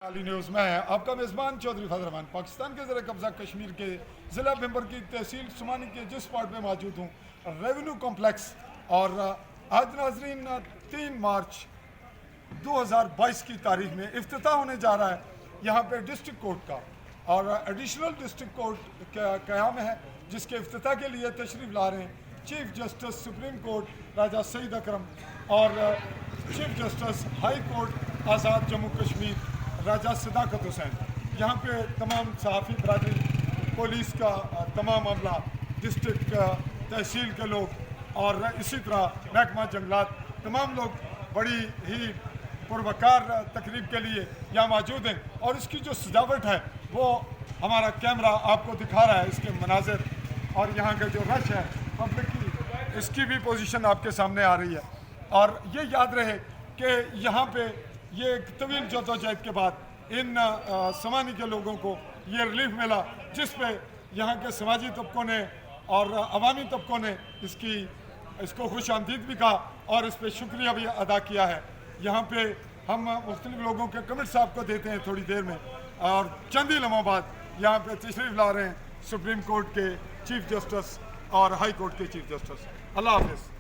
काली news में है आपका मेज़बान चौधरी फजल रहमान। पाकिस्तान के ज़र कब्ज़ा कश्मीर के ज़िला भंबर की तहसील सुमानी के जिस स्पॉट में मौजूद हूँ रेवेन्यू कॉम्प्लेक्स, और आज नाजरीन 3 मार्च 2022 की तारीख में इफ्तिताह होने जा रहा है यहाँ पे डिस्ट्रिक्ट कोर्ट का, और एडिशनल डिस्ट्रिक्ट कोर्ट का क़याम है जिसके इफ्तिताह के लिए तशरीफ़ ला रहे हैं चीफ जस्टिस सुप्रीम कोर्ट राजा सईद अकरम और चीफ जस्टिस हाई कोर्ट आज़ाद जम्मू कश्मीर राजा सदाकत हुसैन। यहाँ पे तमाम सहाफ़ी बरादरी, पुलिस का तमाम अमला, डिस्ट्रिक्ट तहसील के लोग और इसी तरह महकमा जंगलात तमाम लोग बड़ी ही पुरवकार तकरीब के लिए यहाँ मौजूद हैं। और इसकी जो सजावट है वो हमारा कैमरा आपको दिखा रहा है, इसके मनाजिर और यहाँ का जो रश है पब्लिक की, इसकी भी पोजीशन आपके सामने आ रही है। और ये याद रहे कि यहाँ पे ये एक तवील जद्दोजहद के बाद इन समानी के लोगों को ये रिलीफ मिला, जिस पे यहाँ के समाजी तबकों ने और अवामी तबकों ने इसको खुश आमदीद भी कहा और इस पर शुक्रिया भी अदा किया है। यहाँ पे हम मुख्तलिफ लोगों के कमेंट साहब को देते हैं थोड़ी देर में, और चंद ही लम्हों बाद यहाँ पे तशरीफ़ ला रहे हैं सुप्रीम कोर्ट के चीफ जस्टिस और हाई कोर्ट के चीफ जस्टिस। अल्लाह हाफ़िज़।